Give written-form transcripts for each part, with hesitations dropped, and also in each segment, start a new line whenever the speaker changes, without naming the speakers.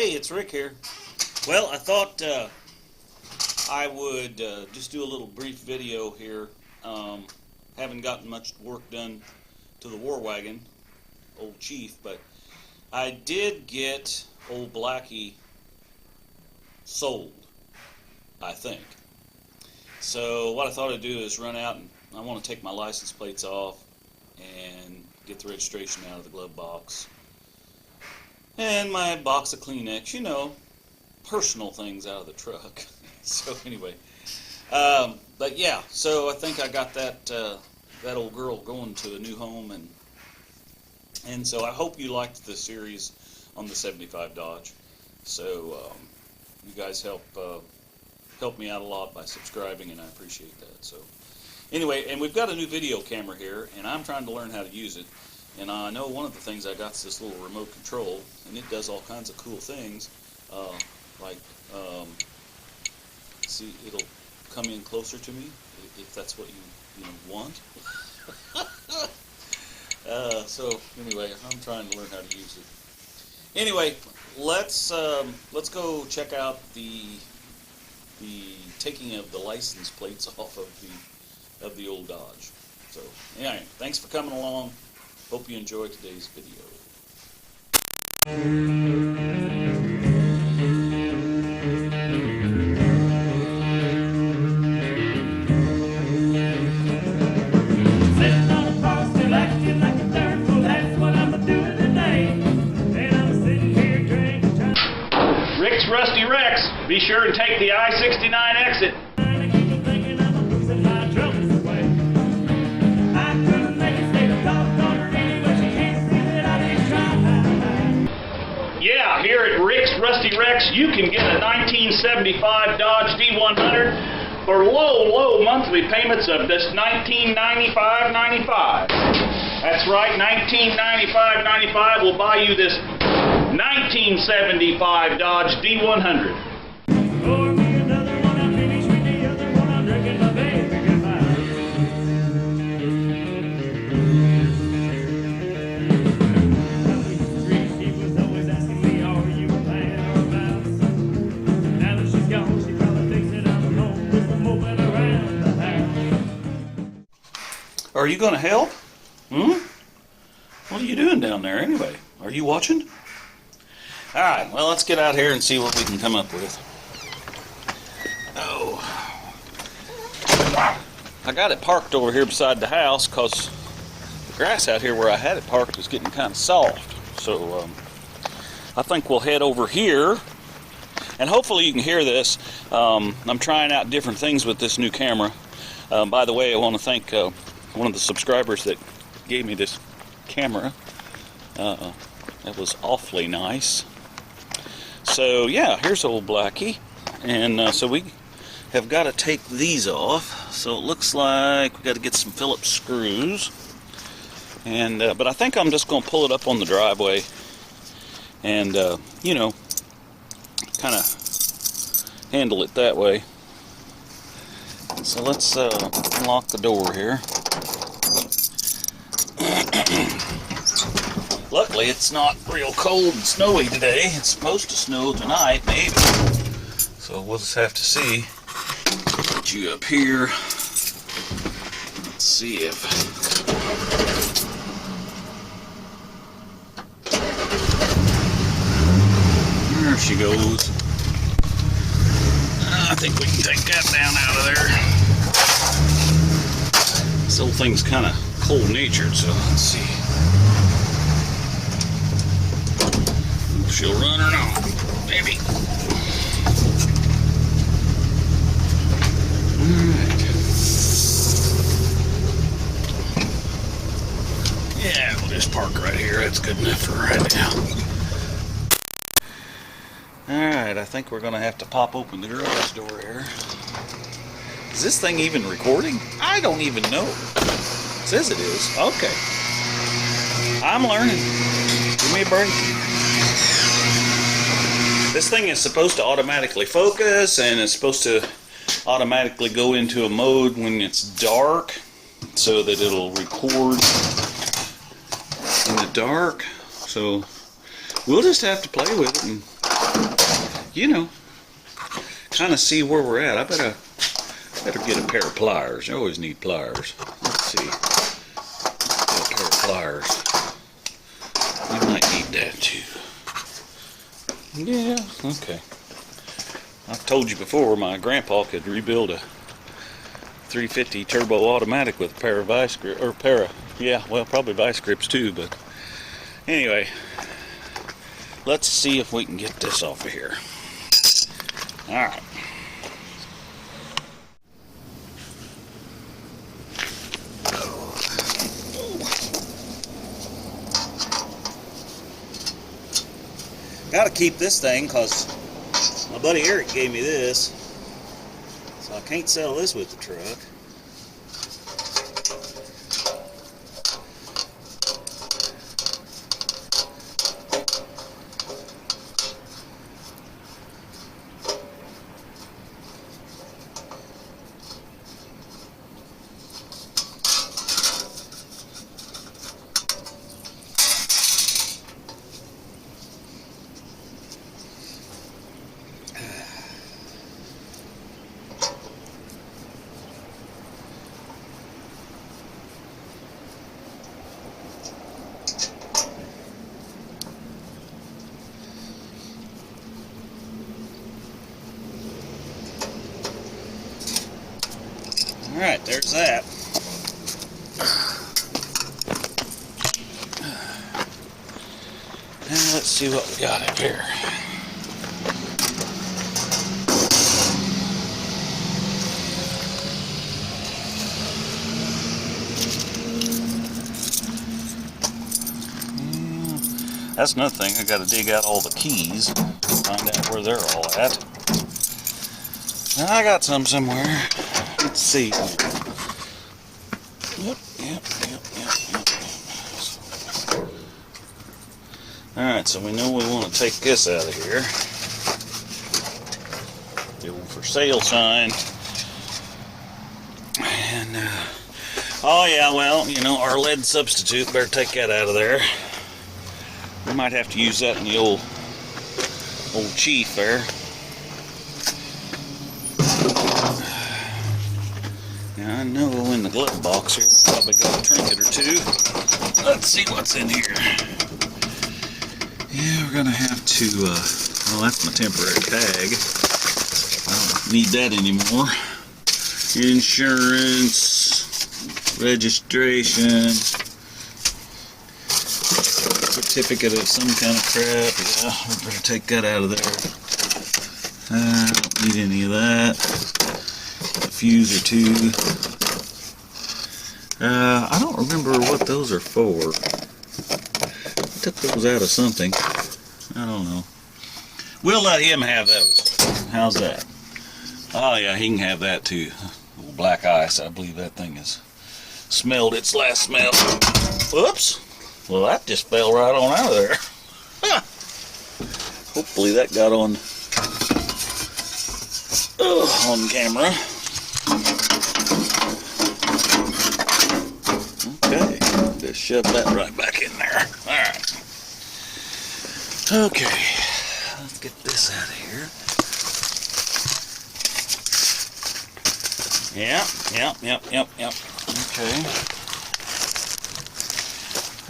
Hey, it's Rick here. Well, I thought I would just do a little brief video here. Haven't gotten much work done to the war wagon, old Chief, but I did get old Blackie sold, I think. So what I thought I'd do is run out and I want to take my license plates off and get the registration out of the glove box. And my box of Kleenex, you know, personal things out of the truck. So anyway, but yeah, so I think I got that that old girl going to a new home, and so I hope you liked the series on the 75 Dodge. So you guys help me out a lot by subscribing, and I appreciate that. So anyway, and we've got a new video camera here, and I'm trying to learn how to use it. And I know one of the things I got is this little remote control, and it does all kinds of cool things, like, see, it'll come in closer to me, if that's what you want. So anyway, I'm trying to learn how to use it. Anyway, let's go check out the taking of the license plates off of the old Dodge. So anyway, thanks for coming along. Hope you enjoyed today's video.
Rick's Rusty Rex. Be sure and take the I-69 exit. Yeah, here at Rick's Rusty Rex, you can get a 1975 Dodge D100 for low monthly payments of just $1995.95. That's right, $1995.95 will buy you this 1975 Dodge D100.
Are you going to help? What are you doing down there anyway? Are you watching? Alright, well, let's get out here and see what we can come up with. Oh. I got it parked over here beside the house because the grass out here where I had it parked was getting kind of soft. So I think we'll head over here. And hopefully you can hear this. I'm trying out different things with this new camera. By the way, I want to thank one of the subscribers that gave me this camera. That was awfully nice. So yeah, here's old Blackie, and so we have got to take these off. So it looks like we got to get some Phillips screws, and but I think I'm just going to pull it up on the driveway, and you know, kind of handle it that way. So let's unlock the door here. Luckily, it's not real cold and snowy today. It's supposed to snow tonight, maybe. So we'll just have to see. Get you up here. Let's see if... There she goes. I think we can take that down out of there. This old thing's kind of cold-natured, so let's see. She'll run or not, maybe. Alright. Yeah, we'll just park right here. That's good enough for right now. Alright, I think we're going to have to pop open the garage door here. Is this thing even recording? I don't even know. It says it is. Okay. I'm learning. Give me a break. This thing is supposed to automatically focus, and it's supposed to automatically go into a mode when it's dark so that it'll record in the dark. So we'll just have to play with it and you know, kind of see where we're at. I better get a pair of pliers. I always need pliers. Let's see. Get a pair of pliers. We might need that too. Yeah, okay. I've told you before, my grandpa could rebuild a 350 turbo automatic with a pair of vice grips, or probably vice grips too, but anyway, let's see if we can get this off of here. Alright. Gotta keep this thing because my buddy Eric gave me this, so I can't sell this with the truck. Alright, there's that. Now let's see what we got up here. That's another thing, I gotta dig out all the keys, find out where they're all at. Now, I got some somewhere. Let's see. Yep. Alright, so we know we want to take this out of here. The old for sale sign. And, oh yeah, well, you know, our lead substitute, better take that out of there. We might have to use that in the old Chief there. Now I know in the glove box here, we probably got a trinket or two. Let's see what's in here. Yeah, we're gonna have to, well, that's my temporary tag. I don't need that anymore. Insurance, registration, certificate of some kind of crap. Yeah, we better take that out of there. I don't need any of that. A fuse or two. I don't remember what those are for. I took those out of something. I don't know. We'll let him have those. How's that? Oh yeah, he can have that too. Old black ice. I believe that thing has smelled its last smell. Whoops. Well, that just fell right on out of there. Hopefully that got on camera. Okay, just shove that right back in there. Alright. Okay, let's get this out of here. Yep. Okay.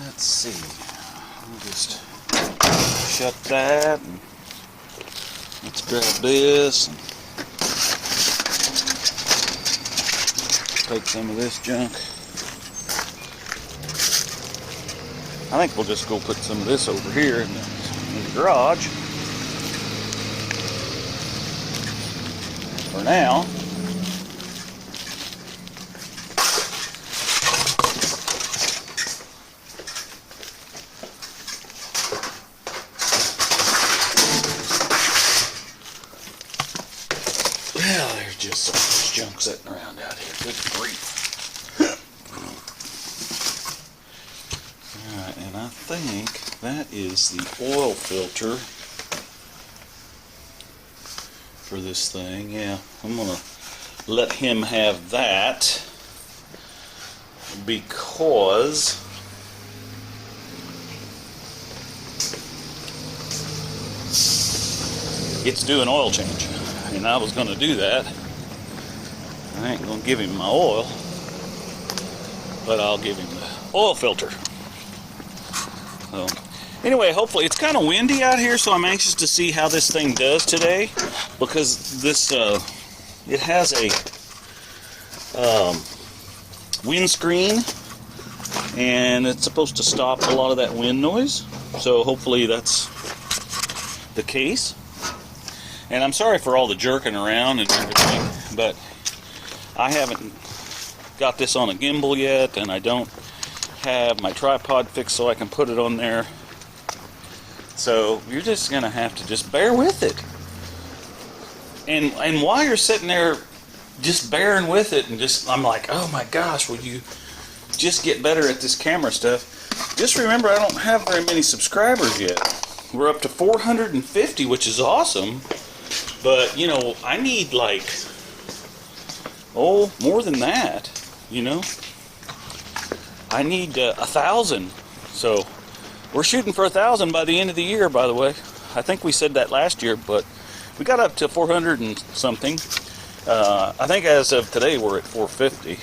Let's see. We'll just shut that, and let's grab this and take some of this junk. I think we'll just go put some of this over here in the garage for now. Well, there's just so much junk sitting around out here. Good grief. Alright, and I think that is the oil filter for this thing. Yeah, I'm going to let him have that because it's due an oil change. And I was going to do that. I ain't going to give him my oil, but I'll give him the oil filter. So, anyway, hopefully, it's kind of windy out here, so I'm anxious to see how this thing does today, because this, it has a windscreen, and it's supposed to stop a lot of that wind noise, so hopefully that's the case. And I'm sorry for all the jerking around and everything, but I haven't got this on a gimbal yet, and I don't have my tripod fixed so I can put it on there. So you're just going to have to just bear with it. And while you're sitting there just bearing with it, and just, I'm like, oh my gosh, will you just get better at this camera stuff? Just remember, I don't have very many subscribers yet. We're up to 450, which is awesome. But, you know, I need like, oh, more than that, you know. I need 1,000. So we're shooting for 1,000 by the end of the year, by the way. I think we said that last year, but we got up to 400 and something. I think as of today we're at 450.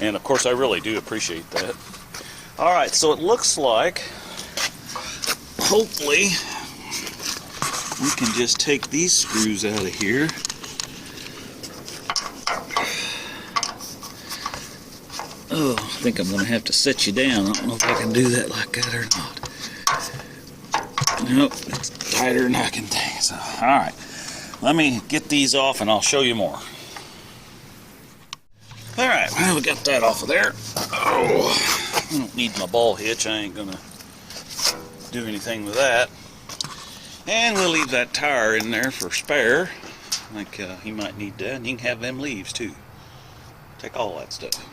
And of course I really do appreciate that. Alright, so it looks like, hopefully, we can just take these screws out of here. Oh, I think I'm going to have to set you down. I don't know if I can do that like that or not. Nope, it's tighter than I can think. So, alright, let me get these off and I'll show you more. Alright, well, we got that off of there. Oh, I don't need my ball hitch. I ain't going to do anything with that. And we'll leave that tire in there for spare. I think he might need that. And you can have them leaves too. Take all that stuff.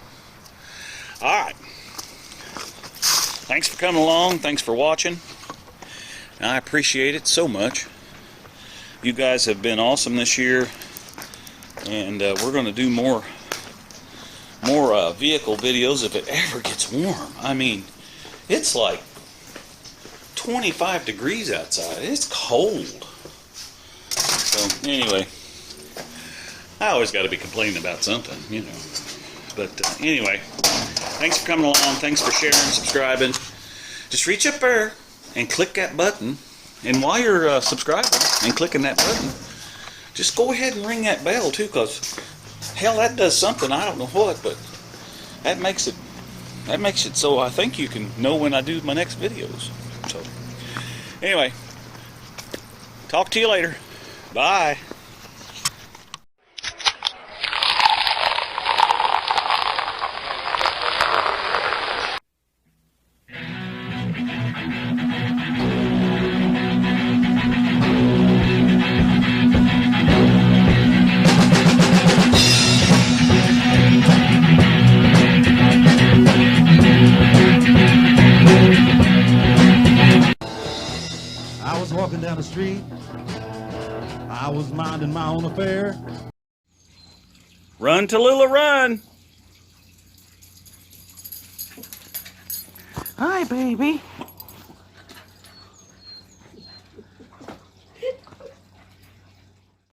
Alright. Thanks for coming along. Thanks for watching. I appreciate it so much. You guys have been awesome this year. And we're going to do more vehicle videos if it ever gets warm. I mean, it's like 25 degrees outside. It's cold. So anyway, I always got to be complaining about something, you know. But anyway, thanks for coming along. Thanks for sharing, subscribing. Just reach up there and click that button. And while you're subscribing and clicking that button, just go ahead and ring that bell too, because hell, that does something. I don't know what, but that makes it so I think you can know when I do my next videos. So, anyway, talk to you later. Bye.
I was walking down the street, I was minding my own affair.
Run, Tallulah, run.
Hi, baby.